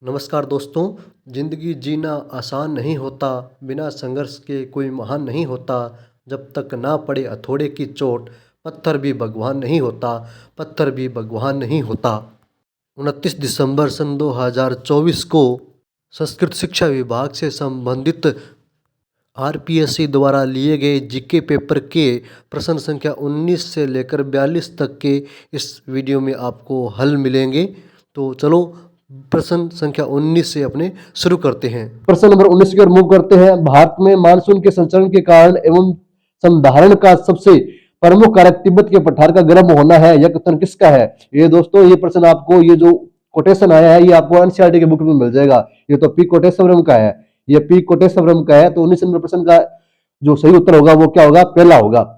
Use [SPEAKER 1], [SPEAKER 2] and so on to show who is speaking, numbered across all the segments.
[SPEAKER 1] नमस्कार दोस्तों। ज़िंदगी जीना आसान नहीं होता, बिना संघर्ष के कोई महान नहीं होता। जब तक ना पड़े हथौड़े की चोट, पत्थर भी भगवान नहीं होता, पत्थर भी भगवान नहीं होता। 29 दिसंबर सन 2024 को संस्कृत शिक्षा विभाग से संबंधित आरपीएससी द्वारा लिए गए जीके पेपर के प्रश्न संख्या 19 से लेकर 42 तक के इस वीडियो में आपको हल मिलेंगे। तो चलो प्रश्न संख्या 19 से अपने शुरू करते हैं।
[SPEAKER 2] प्रश्न नंबर 19 की ओर मूव करते हैं। भारत में मानसून के संचरण के कारण एवं संधारण का सबसे प्रमुख कारक तिब्बत के पठार का गर्म होना है। यह कथन किसका है? ये दोस्तों ये प्रश्न आपको, ये जो कोटेशन आया है, ये आपको एनसीईआरटी के बुक में मिल जाएगा। ये तो पी कोटेश्वरम का है, ये पी कोटेश्वरम का है। तो 19 नंबर प्रश्न का जो सही उत्तर होगा वो क्या होगा? पहला होगा।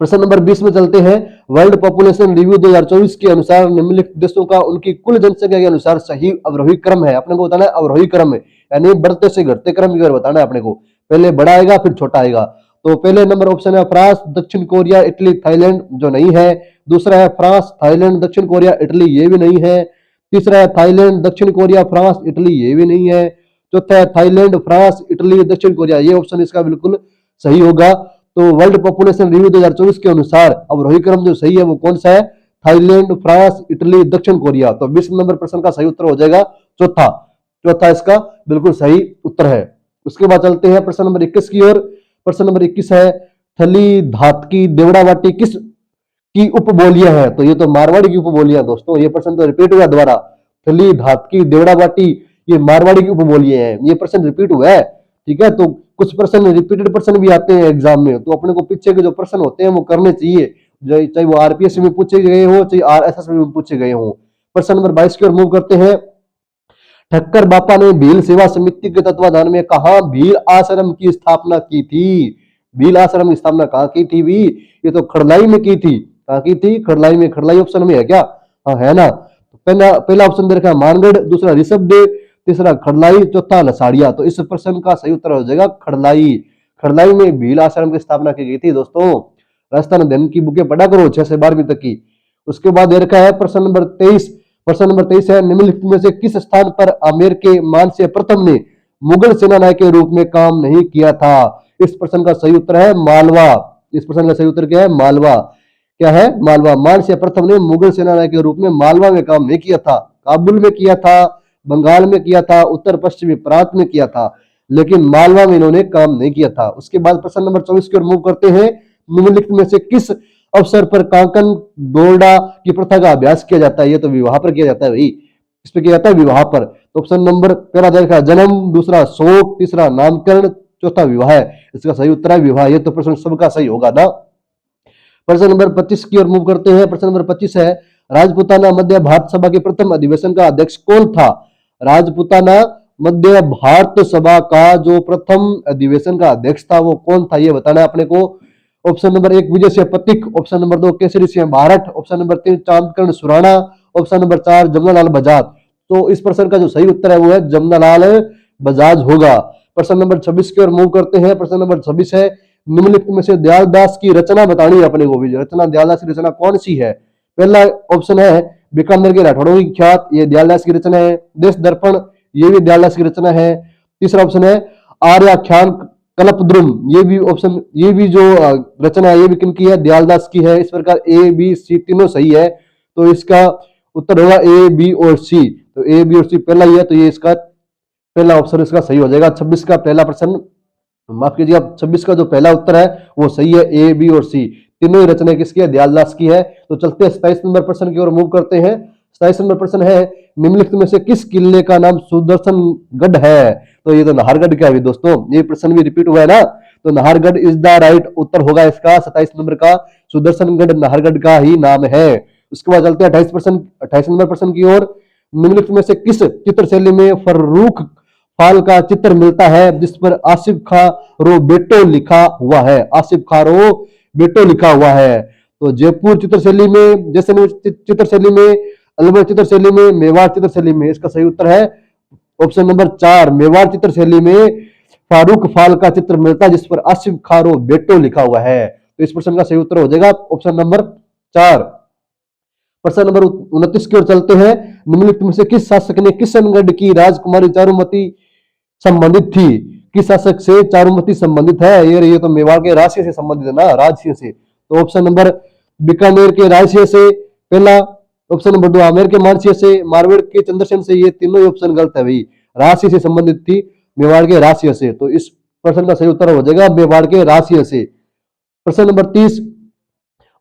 [SPEAKER 2] प्रश्न नंबर 20 में चलते हैं। वर्ल्ड पॉपुलेशन रिव्यू 2024 के अनुसार निम्नलिखित देशों का उनकी कुल जनसंख्या के अनुसार सही अवरोही क्रम है। अपने को बताना है अवरोही क्रम है, यानी बढ़ते से घटते क्रम की ओर बताना है अपने को। पहले बड़ा आएगा फिर छोटा आएगा। तो पहले नंबर ऑप्शन है फ्रांस, दक्षिण कोरिया, इटली, थाईलैंड, जो नहीं है। दूसरा है फ्रांस, थाईलैंड, दक्षिण कोरिया, इटली, ये भी नहीं है। तीसरा है थाईलैंड, दक्षिण कोरिया, फ्रांस, इटली, ये भी नहीं है। चौथा है थाईलैंड, फ्रांस, इटली, दक्षिण कोरिया, ये ऑप्शन इसका बिल्कुल सही होगा। तो वर्ल्ड पॉपुलेशन रिव्यू 2024 के अनुसार अवरोही क्रम जो सही है वो कौन सा है? थाईलैंड, फ्रांस, इटली, दक्षिण कोरिया। तो 20 नंबर प्रश्न का सही उत्तर हो जाएगा चौथा। चौथा इसका बिल्कुल सही उत्तर है। उसके बाद चलते हैं प्रश्न नंबर 21 की ओर। प्रश्न नंबर 21 है, थली, धातकी, देवड़ावाटी किस की उपबोलियां है? तो ये तो मारवाड़ी की उपबोलियां दोस्तों। ये प्रश्न तो रिपीट हुआ दोबारा। थली, धातकी, देवड़ावाटी, ये मारवाड़ी की उपबोलियां हैं। ये प्रश्न रिपीट हुआ है, ठीक है। तो कुछ प्रश्न रिपीटेड प्रश्न भी आते हैं एग्जाम में, तो अपने को पीछे के जो प्रश्न होते हैं वो करने चाहिए, चाहे वो आरपीएस में पूछे गए हो, चाहे आरएसएस में पूछे गए हो। प्रश्न नंबर 22 की ओर मूव करते हैं। ठक्कर बापा ने भील सेवा समिति के तत्वाधान में कहा भील आश्रम की स्थापना की थी? भील आश्रम की स्थापना कहाँ की थी भी? ये तो खड़लाई में की थी। कहाँ की थी? खड़लाई में। खड़लाई ऑप्शन में है क्या? हाँ है ना। पहला पहला ऑप्शन दे रखा है मानगढ़, दूसरा ऋषभदेव, तीसरा खड़लाई, चौथा लसाड़िया। तो इस प्रश्न का सही उत्तर हो जाएगा खड़लाई। खड़लाई में भील आश्रम की स्थापना की गई थी दोस्तों। राजस्थान अध्ययन की बुकें पढ़ा करो 6 से 12वीं तक की। उसके बाद दे रखा है प्रश्न नंबर 23। प्रश्न नंबर 23 है, निम्नलिखित में से किस स्थान पर आमेर के मानसिंह प्रथम ने मुगल सेनानायक के रूप में काम नहीं किया था? इस प्रश्न का सही उत्तर है मालवा। इस प्रश्न का सही उत्तर क्या है? मालवा। क्या है? मालवा। मानसिंह प्रथम ने मुगल सेनानायक के रूप में मालवा में काम नहीं किया था। काबुल में किया था, बंगाल में किया था, उत्तर पश्चिमी प्रांत में किया था, लेकिन मालवा में इन्होंने काम नहीं किया था। उसके बाद प्रश्न नंबर 24 की ओर मूव करते हैं। निम्नलिखित में से किस अवसर पर कांकन दोरडा की प्रथा का अभ्यास किया जाता है? ये तो विवाह पर किया जाता है भाई। इस पर किया जाता है विवाह पर। तो ऑप्शन नंबर पहला देखा जन्म, दूसरा शोक, तीसरा नामकरण, चौथा विवाह है। इसका सही उत्तर है विवाह। ये तो प्रश्न सबका सही होगा ना। प्रश्न नंबर 25 की ओर मूव करते हैं। प्रश्न नंबर 25 है, राजपूताना मध्य भारत सभा के प्रथम अधिवेशन का अध्यक्ष कौन था? राजपूताना मध्य भारत सभा का जो प्रथम अधिवेशन का अध्यक्ष था वो कौन था? ये बताना है अपने को। Option number 1 Vijay Singh Pathik, option number 2 Kesari Singh Bharat, option number 3 Chandkaran Surana, option number 4 Jamnalal Bajaj. तो इस प्रश्न का जो सही उत्तर है वो है जमनालाल बजाज होगा। प्रश्न नंबर 26 की ओर मूव करते हैं। प्रश्न नंबर 26 है, निम्नलिखित में से दयालदास की रचना बतानी है अपने को भी। रचना, दयालदास की रचना कौन सी है? पहला ऑप्शन है बीकानेर के राठौड़ों की ख्यात, ये दयालदास की रचना है। देश दर्पण, ये भी दयालदास की रचना है। तीसरा ऑप्शन है आर्याख्यान कल्पद्रुम, ये भी ऑप्शन, ये भी जो रचना है ये भी किनकी है? दयालदास की है। इस प्रकार ए बी सी तीनों सही है, तो इसका उत्तर होगा ए बी और सी। तो ए बी और सी पहला ही है, तो ये इसका पहला ऑप्शन इसका सही हो जाएगा। 26 का पहला प्रश्न, माफ कीजिए, 26 का जो पहला उत्तर है वो सही है, ए बी और सी तीनों ही रचना किसकी है? दयालदास की है। तो चलते हैं 27 नंबर प्रश्न की ओर मूव करते हैं। 27 नंबर प्रश्न है, निम्नलिखित में से किस किले का नाम सुदर्शनगढ़ है? तो ये तो नाहरगढ़ का है दोस्तों। ये प्रश्न भी रिपीट हुआ है ना, तो नाहरगढ़ इज द राइट उत्तर होगा इसका। 27 नंबर का सुदर्शनगढ़ नाहरगढ़ का ही नाम है। उसके बाद चलते हैं 28 नंबर प्रश्न की ओर। निम्नलिखित में से किस चित्र शैली में फर्रुख फाल का चित्र मिलता है जिस पर आसिफ खारो बेटो लिखा हुआ है? आसिफ खारो बेटो लिखा हुआ है। तो जयपुर चित्रशैली में, जैसलमेर चित्रशैली में, अलवर चित्रशैली में, मेवाड़ चित्रशैली में। इसका सही उत्तर है ऑप्शन नंबर 4, मेवाड़ चित्रशैली में फारूक फाल का चित्र मिलता है जिस पर आसिफ खारो बेटो लिखा हुआ है। तो इस प्रश्न का सही उत्तर हो जाएगा ऑप्शन नंबर 4। प्रश्न नंबर 29 की ओर चलते हैं। निम्नलिखित में से किस शासक ने किशनगढ़ की राजकुमारी चारुमती संबंधित थी? किस शासक से चारुमती संबंधित है? ये तो मेवाड़ के राजसिंह से संबंधित है ना, राजसिंह से। तो ऑप्शन नंबर बीकानेर के राजसिंह से पहला, ऑप्शन नंबर 2 आमेर के मानसिंह से, मारवाड़ के चंद्रसेन से। ये तीनों ही ऑप्शन गलत है भाई। राजसिंह से संबंधित थी, मेवाड़ के राजसिंह से। तो इस प्रश्न का सही उत्तर हो जाएगा मेवाड़ के राजसिंह से। प्रश्न नंबर 30,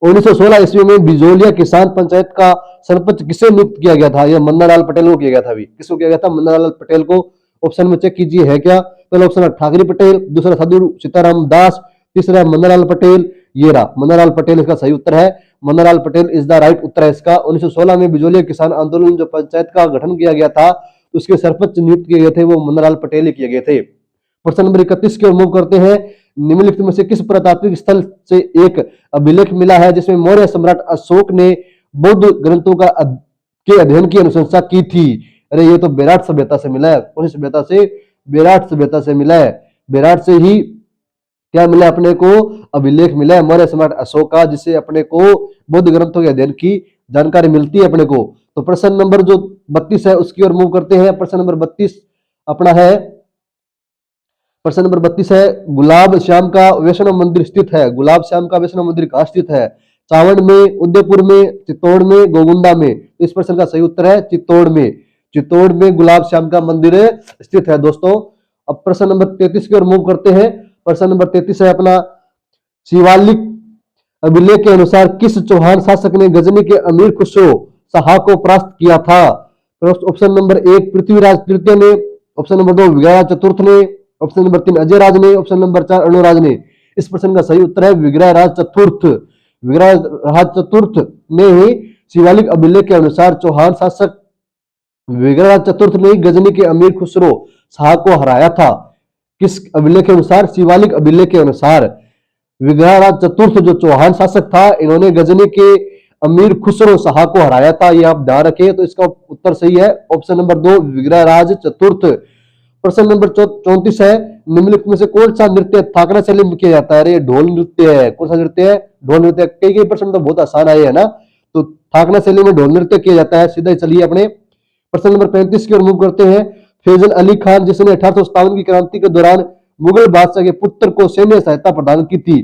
[SPEAKER 2] 1916 ईस्वी में बिजोलिया किसान पंचायत का सरपंच किसे नियुक्त किया गया था? यह मन्नालाल पटेल को किया गया था। अभी किसको किया गया था? मन्नालाल पटेल को। ऑप्शन में चेक कीजिए है क्या। पहला ऑप्शन है ठाकरे पटेल, दूसरा साधु सीताराम दास, तीसरा मन्नालाल पटेल। ये रहा मन्नालाल पटेल, इसका सही उत्तर है। Mannalal Patel is the right उत्तर है इसका। 1916 में बिजोलिया किसान आंदोलन जो पंचायत का गठन किया गया था, उसके सरपंच नियुक्त किए गए थे वो मन्नालाल पटेल ही किए गए थे। प्रश्न नंबर 31 की ओर मूव करते हैं। निम्नलिखित में से किस पुरातात्विक स्थल से एक अभिलेख मिला है जिसमें मौर्य सम्राट अशोक ने बौद्ध ग्रंथों के अध्ययन की अनुशंसा की थी? अरे ये तो बेराट सभ्यता से मिला है। कौन सी सभ्यता से? बेराट सभ्यता से मिला है। बेराट से ही क्या मिला अपने को? अभिलेख मिला है मौर्य सम्राट अशोक का, जिससे अपने को बौद्ध ग्रंथों के अध्ययन की जानकारी मिलती है अपने को। तो प्रश्न नंबर जो 32 है उसकी ओर मूव करते हैं। प्रश्न नंबर 32 अपना है, प्रश्न नंबर 32 है, गुलाब श्याम का वैष्णव मंदिर स्थित है। गुलाब श्याम का वैष्णव मंदिर कहाँ स्थित है? चावड़ में, उदयपुर में, चित्तौड़ में, गोगुंडा में। इस प्रश्न का सही उत्तर है चित्तौड़ में। चित्तौड़ में गुलाब श्याम का मंदिर स्थित है दोस्तों। अब प्रश्न नंबर 33 की ओर मूव करते हैं। प्रश्न नंबर 33 है अपना, शिवालिक अभिलेख के अनुसार किस चौहान शासक ने गजनी के अमीर खुसरो शाह को परास्त किया था? ऑप्शन नंबर 1 पृथ्वीराज तृतीय ने, ऑप्शन नंबर 2 विग्रहराज चतुर्थ ने, ऑप्शन नंबर 3 अजय राज ने, ऑप्शन नंबर 4 अणुराज ने। इस प्रश्न का सही उत्तर है विग्रहराज चतुर्थ। विग्रहराज चतुर्थ ने ही शिवालिक अभिलेख के अनुसार चौहान शासक विग्रहराज चतुर्थ ने गजनी के अमीर खुसरो शाह को हराया था। किस अभिलेख के अनुसार? शिवालिक अभिलेख के अनुसार। विग्रहराज चतुर्थ जो चौहान शासक था, इन्होंने गजनी के अमीर खुसरो शाह को हराया था। ये आप ध्यान रखिए। तो इसका उत्तर सही है ऑप्शन नंबर 2 विग्रहराज चतुर्थ। प्रश्न नंबर 34 है, निम्नलिखित में से कौन सा नृत्य थाकरा शैली में किया जाता है? अरे ढोल नृत्य है। कौन सा नृत्य है? ढोल नृत्य। कई प्रश्न तो बहुत आसान आए है ना। तो थाकरा शैली में ढोल नृत्य किया जाता है। सीधा चलिए अपने प्रश्न नंबर 35 की ओर मूव करते हैं। फैजल अली खान जिसने 1857 की क्रांति के दौरान मुगल बादशाह के पुत्र को सैन्य सहायता प्रदान की थी।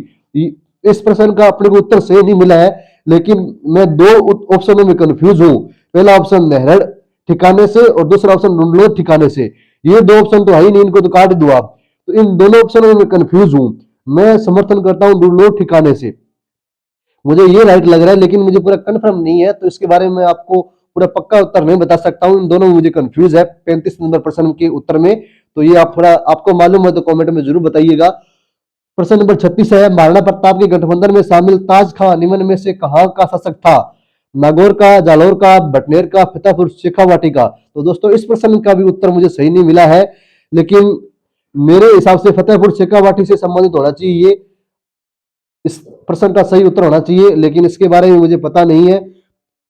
[SPEAKER 2] इस प्रश्न का अपने को उत्तर सही नहीं मिला है, लेकिन मैं दो ऑप्शनों में कंफ्यूज हूं। पहला ऑप्शन नहरड़ ठिकाने से और दूसरा ऑप्शन ढूंढलो ठिकाने से। ये दो ऑप्शन तो है ही नहीं, इनको तो काट दो आप। तो इन दोनों ऑप्शनों में मैं कंफ्यूज हूं। मैं समर्थन करता हूं ढूंढलो ठिकाने से। मुझे ये राइट लग रहा है, लेकिन मुझे पूरा कंफर्म नहीं है, तो इसके बारे में आपको पूरा पक्का उत्तर नहीं बता सकता हूं। इन दोनों में मुझे कंफ्यूज है 35 नंबर प्रश्न के उत्तर में। तो ये आप थोड़ा आपको मालूम है तो कमेंट में जरूर बताइएगा। प्रश्न नंबर 36 है, महाराणा प्रताप के गठबंधन में शामिल ताज खां निम्न में से कहां का शासक था? नागौर का, जालौर का, बटनेर का, फतेहपुर शेखावाटी का। तो दोस्तों इस प्रश्न का भी उत्तर मुझे सही नहीं मिला है, लेकिन मेरे हिसाब से फतेहपुर शेखावाटी से संबंधित होना चाहिए। इस प्रश्न का सही उत्तर होना चाहिए, लेकिन इसके बारे में मुझे पता नहीं है।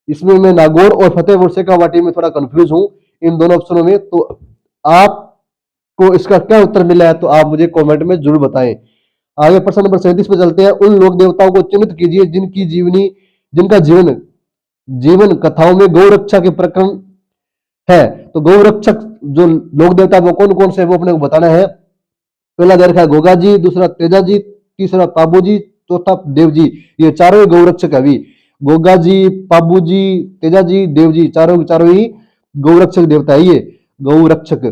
[SPEAKER 2] इसमें मैं नागौर और फतेहपुर शेखावाटी में थोड़ा कंफ्यूज हूं इन दोनों ऑप्शनों में। तो आपको इसका क्या उत्तर मिला है तो आप मुझे कमेंट में जरूर बताएं। आगे प्रश्न नंबर 37 पे चलते हैं। उन लोक देवताओं को चिन्हित कीजिए जिनका जीवन कथाओं में गौ रक्षा के प्रकरण है। तो गौ रक्षक जो लोक देवता वो कौन कौन से वो अपने को बताना है। पहला दे रखा है गोगा जी, दूसरा तेजा जी, तीसरा पाबू जी, चौथा देव जी। ये चारों ही गौ रक्षक है। अभी गोगा जी, पाबू जी, तेजा जी, देव जी, चारों ही गौ रक्षक देवता है। ये गौ रक्षक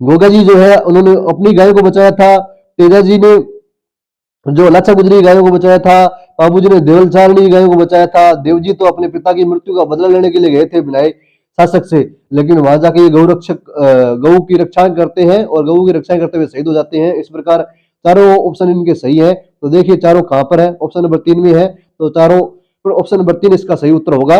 [SPEAKER 2] गोगा जी जो है उन्होंने अपनी गायों को बचाया था। तेजा जी ने जो लाचा गुजरी गायों को बचाया था। बाबू जी ने देवल चारणी गायों को बचाया था। देव जी तो अपने पिता की मृत्यु का बदला लेने के लिए गए थे बिनाई शासक से, लेकिन वहां जाके ये गौ की रक्षा करते हैं और गौ की रक्षा करते हुए शहीद हो जाते हैं। इस प्रकार चारों ऑप्शन इनके सही है। तो देखिए चारों कहां पर है, ऑप्शन नंबर 3 में है। तो चारों ऑप्शन नंबर 3 इसका सही उत्तर होगा।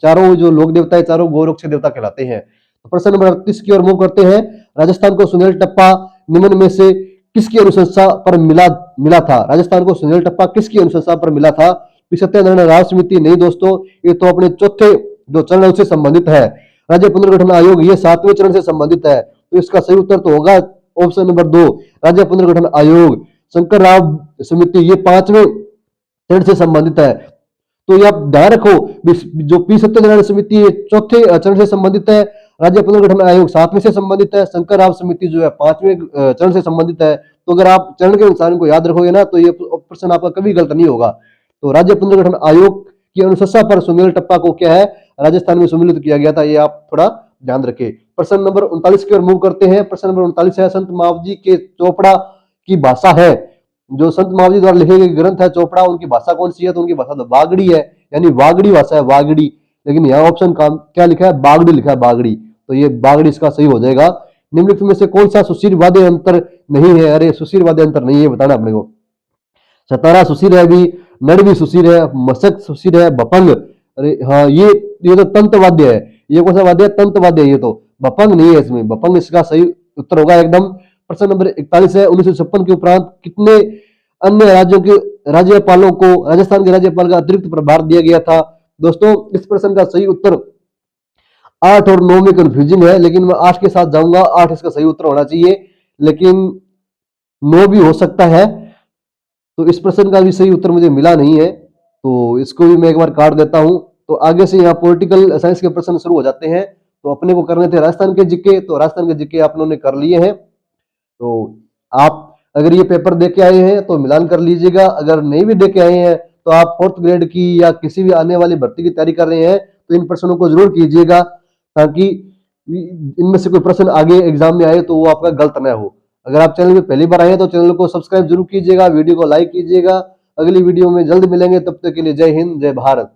[SPEAKER 2] चारों जो लोक देवता है चारों गौ रक्षक देवता कहलाते हैं। तो प्रश्न नंबर 38 की ओर मूव करते हैं। राजस्थान को सुनील टप्पा निम्न में से किसकी अनुशंसा पर मिला था? राजस्थान को सुनील टप्पा किसकी अनुशंसा पर मिला था? सत्यानारायण राव समिति नहीं दोस्तों, ये तो अपने चौथे जो चरण है उससे संबंधित है। राज्य पुनर्गठन आयोग ये 7वें चरण से संबंधित है। तो इसका सही उत्तर तो होगा ऑप्शन नंबर 2 राज्य पुनर्गठन आयोग। शंकर राव समिति ये 5वें चरण से संबंधित है। तो ये आप ध्यान रखो, जो पी सत्यनारायण समिति है चौथे चरण से संबंधित है, राज्य पुनर्गठन आयोग 7वें से संबंधित है, शंकर राव समिति जो है 5वें चरण से संबंधित है। तो अगर आप चरण के अनुसार इनको याद रखोगे ना तो ये प्रश्न आपका कभी गलत नहीं होगा। तो राज्य पुनर्गठन आयोग की अनुशंसा पर सुमेल टप्पा को क्या है, राजस्थान में सम्मिलित किया गया था, ये आप थोड़ा ध्यान रखें। प्रश्न नंबर 39 की ओर मूव करते हैं। प्रश्न नंबर 39 है, संत मावजी के चोपड़ा की भाषा है, जो संत मावजी द्वारा लिखे गए ग्रंथ है चोपड़ा, उनकी भाषा कौन सी है? तो उनकी भाषा तो वागड़ी है, यानी वागड़ी भाषा है, वागड़ी। लेकिन यहाँ ऑप्शन क्या लिखा है? बागड़ी लिखा है, बागड़ी। तो ये बागड़ी इसका सही हो जाएगा। निम्नलिखित में से कौन सा सुशील वाद्य अंतर नहीं है? अरे सुशील वाद्य अंतर नहीं है, बताना अपने को। सतारा सुशील है, भी नड़वी सुशील है, मशक सुशील है, भपंग। अरे हाँ, ये तो तंत्र वाद्य है। ये कौन सा वाद्य है? तंत्र वाद्य है। ये तो भपंग नहीं है इसमें, भपंग इसका सही उत्तर होगा एकदम। प्रश्न नंबर 41 है, 1956 के उपरांत कितने अन्य राज्यों के राज्यपालों को राजस्थान के राज्यपाल का अतिरिक्त प्रभार दिया गया था? दोस्तों इस प्रश्न का सही उत्तर 8 और 9 में कंफ्यूजिंग है, लेकिन मैं 8 के साथ जाऊंगा। 8 इसका सही उत्तर होना चाहिए, लेकिन 9 भी हो सकता है। तो इस प्रश्न का भी सही उत्तर मुझे मिला नहीं है, तो इसको भी मैं एक बार काट देता हूं। तो आगे से यहाँ पॉलिटिकल साइंस के प्रश्न शुरू हो जाते हैं। तो अपने को करने थे राजस्थान के जीके, तो राजस्थान के जीके आप लोगों ने कर लिए हैं। तो आप अगर ये पेपर दे के आए हैं तो मिलान कर लीजिएगा, अगर नहीं भी दे के आए हैं तो आप 4th ग्रेड की या किसी भी आने वाली भर्ती की तैयारी कर रहे हैं तो इन प्रश्नों को जरूर कीजिएगा, ताकि इनमें से कोई प्रश्न आगे एग्जाम में आए तो वो आपका गलत ना हो। अगर आप चैनल में पहली बार आए हैं तो चैनल को सब्सक्राइब जरूर कीजिएगा, वीडियो को लाइक कीजिएगा। अगली वीडियो में जल्द मिलेंगे, तब तक के लिए जय हिंद, जय भारत।